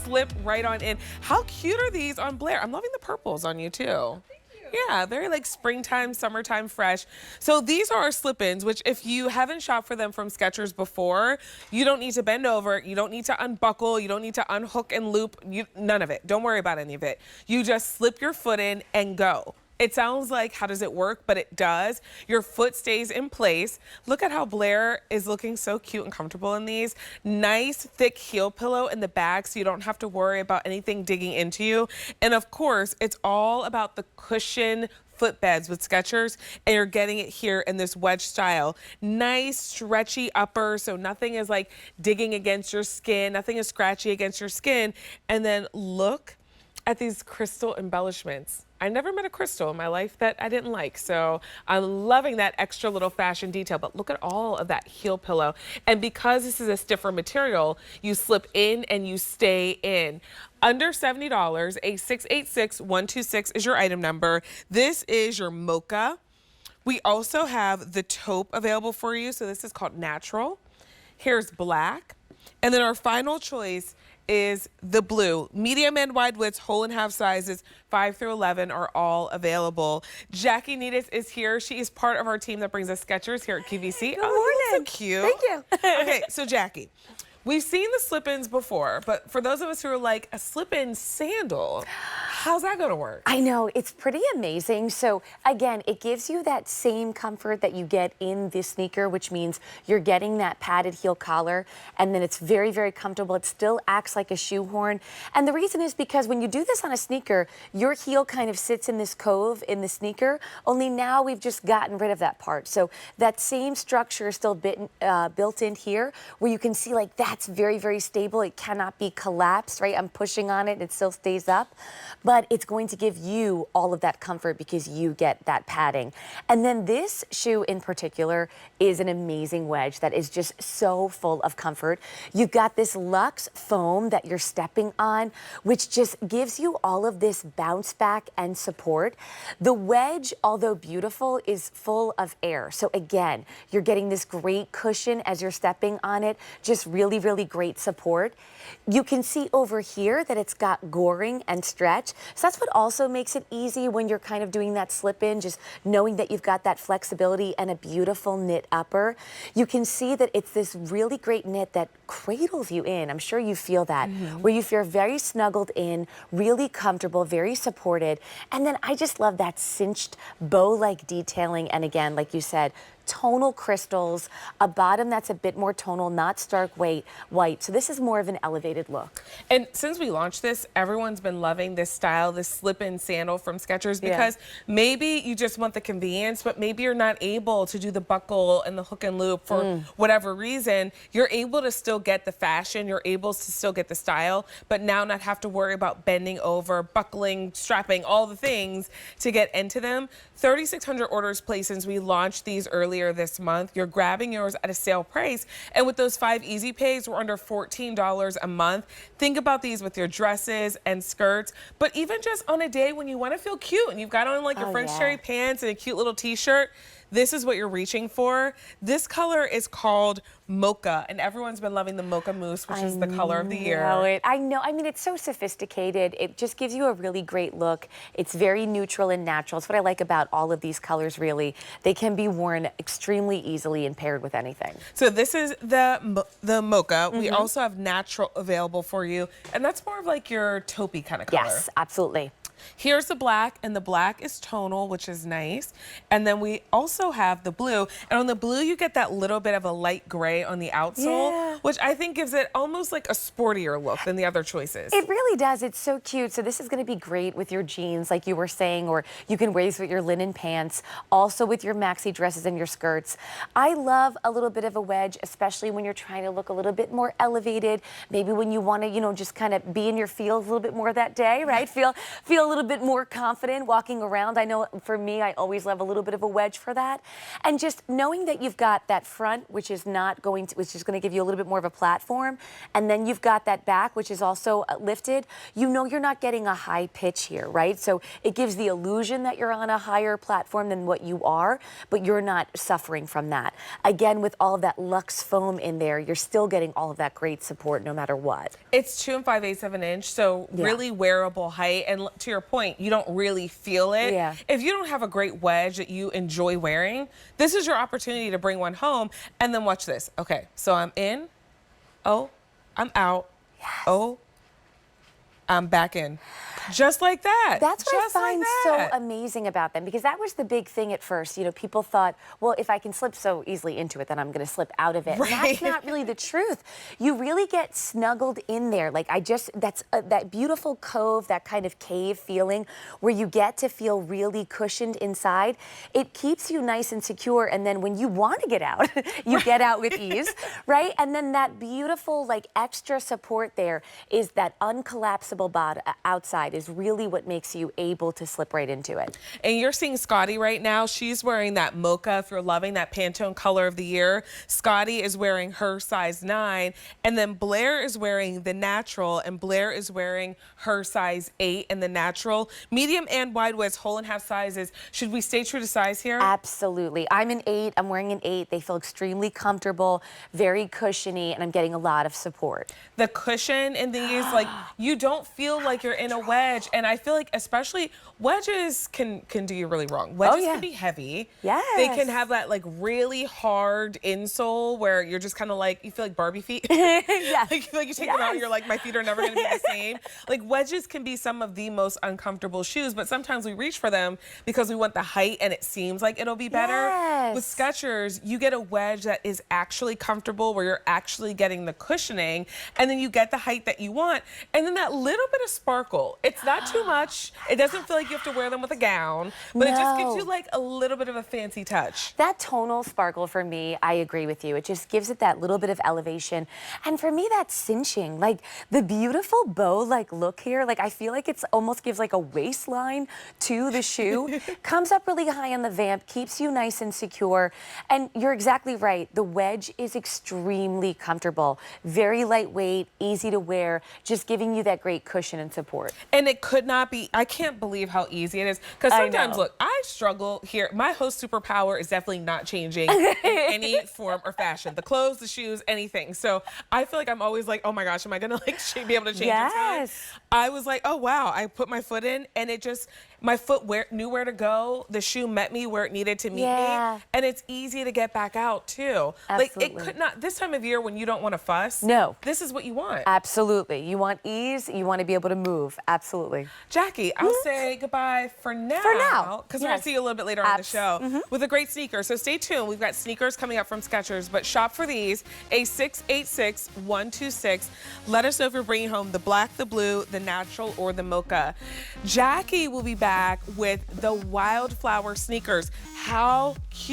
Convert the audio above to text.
slip right on in. How cute are these on Blair? I'm loving the purples on you too. Yeah, very like springtime, summertime fresh. So these are our slip-ins, which if you haven't shopped for them from Skechers before, you don't need to bend over, you don't need to unbuckle, you don't need to unhook and loop, none of it. Don't worry about any of it. You just slip your foot in and go. It sounds like, how does it work? But it does. Your foot stays in place. Look at how Blair is looking so cute and comfortable in these. Nice, thick heel pillow in the back so you don't have to worry about anything digging into you. And of course, it's all about the cushion footbeds with Skechers, and you're getting it here in this wedge style. Nice, stretchy upper, so nothing is like digging against your skin, nothing is scratchy against your skin. And then look at these crystal embellishments. I never met a crystal in my life that I didn't like, so I'm loving that extra little fashion detail. But look at all of that heel pillow. And because this is a stiffer material, you slip in and you stay in. Under $70, a 686126 is your item number. This is your mocha. We also have the taupe available for you, so this is called natural. Here's black. And then our final choice is the blue. Medium and wide widths, whole and half sizes, 5 through 11 are all available. Jackie Needis is here. She is part of our team that brings us Skechers here at QVC. Good morning. So cute. Thank you. Okay, so Jackie, we've seen the slip-ins before, but for those of us who are like, a slip-in sandal, how's that gonna work? I know, it's pretty amazing. So again, it gives you that same comfort that you get in this sneaker, which means you're getting that padded heel collar, and then it's very, very comfortable. It still acts like a shoehorn. And the reason is because when you do this on a sneaker, your heel kind of sits in this cove in the sneaker, only now we've just gotten rid of that part. So that same structure is still built in here, where you can see like that's very, very stable. It cannot be collapsed, right? I'm pushing on it, it still stays up. But it's going to give you all of that comfort because you get that padding. And then this shoe in particular is an amazing wedge that is just so full of comfort. You've got this luxe foam that you're stepping on, which just gives you all of this bounce back and support. The wedge, although beautiful, is full of air. So again, you're getting this great cushion as you're stepping on it, just really, really great support. You can see over here that it's got goring and stretch. So that's what also makes it easy when you're kind of doing that slip in, just knowing that you've got that flexibility and a beautiful knit upper. You can see that it's this really great knit that cradles you in. I'm sure you feel that, where you feel very snuggled in, really comfortable, very supported. And then I just love that cinched bow-like detailing. And again, like you said, tonal crystals, a bottom that's a bit more tonal, not stark white. So this is more of an elevated look. And since we launched this, everyone's been loving this style, this slip-in sandal from Skechers, because maybe you just want the convenience, but maybe you're not able to do the buckle and the hook and loop for whatever reason. You're able to still get the fashion, you're able to still get the style, but now not have to worry about bending over, buckling, strapping, all the things to get into them. 3,600 orders placed since we launched these earlier this month. You're grabbing yours at a sale price, and with those 5 easy pays, we're under $14 a month. Think about these with your dresses and skirts, but even just on a day when you want to feel cute and you've got on like your French cherry pants and a cute little t-shirt, this is what you're reaching for. This color is called mocha, and everyone's been loving the mocha mousse, which is the color of the year. I know. I mean, it's so sophisticated. It just gives you a really great look. It's very neutral and natural. It's what I like about all of these colors, really. They can be worn extremely easily and paired with anything. So this is the mocha. We also have natural available for you, and that's more of like your taupey kind of color. Yes, absolutely. Here's the black, and the black is tonal, which is nice. And then we also have the blue. And on the blue, you get that little bit of a light gray on the outsole, which I think gives it almost like a sportier look than the other choices. It really does. It's so cute. So this is going to be great with your jeans, like you were saying, or you can wear these with your linen pants, also with your maxi dresses and your skirts. I love a little bit of a wedge, especially when you're trying to look a little bit more elevated. Maybe when you want to, you know, just kind of be in your feels a little bit more that day, right? Feel a little bit more confident walking around. I know for me, I always love a little bit of a wedge for that. And just knowing that you've got that front, which is going to give you a little bit more of a platform, and then you've got that back, which is also lifted, you know you're not getting a high pitch here, right? So it gives the illusion that you're on a higher platform than what you are, but you're not suffering from that. Again, with all of that luxe foam in there, you're still getting all of that great support no matter what. It's 2 5/8 inch, so really wearable height. And to your point, you don't really feel it. Yeah. If you don't have a great wedge that you enjoy wearing, this is your opportunity to bring one home. And then watch this. Okay, so I'm in. Oh, I'm out. Yes. Oh, I'm back in. Just like that. That's what Just I find like so that. amazing about them, because that was the big thing at first. You know, people thought, well, if I can slip so easily into it, then I'm going to slip out of it. Right. And that's not really the truth. You really get snuggled in there. Like that's that beautiful cove, that kind of cave feeling where you get to feel really cushioned inside. It keeps you nice and secure. And then when you want to get out, you get out with ease, right? And then that beautiful, like, extra support there is that uncollapsible outside is really what makes you able to slip right into it. And you're seeing Scotty right now. She's wearing that mocha. If you're loving that Pantone color of the year, Scotty is wearing her size 9. And then Blair is wearing the natural, and Blair is wearing her size 8 in the natural. Medium and wide width, whole and half sizes. Should we stay true to size here? Absolutely. I'm an 8. I'm wearing an 8. They feel extremely comfortable, very cushiony, and I'm getting a lot of support. The cushion in these, like, you don't feel like you're in a wedge. And I feel like especially wedges can do you really wrong. Wedges can be heavy. Yes. They can have that, like, really hard insole where you're just kind of like, you feel like Barbie feet. Yes. like you take them out, you're like, my feet are never going to be the same. Like, wedges can be some of the most uncomfortable shoes, but sometimes we reach for them because we want the height and it seems like it'll be better. Yes. With Skechers, you get a wedge that is actually comfortable, where you're actually getting the cushioning, and then you get the height that you want, and then that little bit of sparkle. It's not too much. It doesn't feel like you have to wear them with a gown, but it just gives you like a little bit of a fancy touch. That tonal sparkle, for me, I agree with you. It just gives it that little bit of elevation. And for me, that cinching, like the beautiful bow-like look here, like I feel like it's almost gives like a waistline to the shoe. Comes up really high on the vamp, keeps you nice and secure. And you're exactly right. The wedge is extremely comfortable, very lightweight, easy to wear, just giving you that great cushion and support. And it could not be, I can't believe how easy it is. Because sometimes, know. look, I struggle here. My host superpower is definitely not changing in any form or fashion. The clothes, the shoes, anything. So I feel like I'm always like, oh my gosh, am I going to like be able to change in time? I was like, oh wow, I put my foot in and it just, my foot knew where to go. The shoe met me where it needed to meet me. And it's easy to get back out too. Absolutely. Like, it could not, this time of year when you don't want to fuss, no, this is what you want. Absolutely. You want ease, you want to be able to move. Absolutely. Jackie, I'll say goodbye for now. For now. Because we're going to see you a little bit later on the show with a great sneaker. So stay tuned. We've got sneakers coming up from Skechers, but shop for these, A686126. Let us know if you're bringing home the black, the blue, the natural, or the mocha. Jackie will be back with the wildflower sneakers. How cute.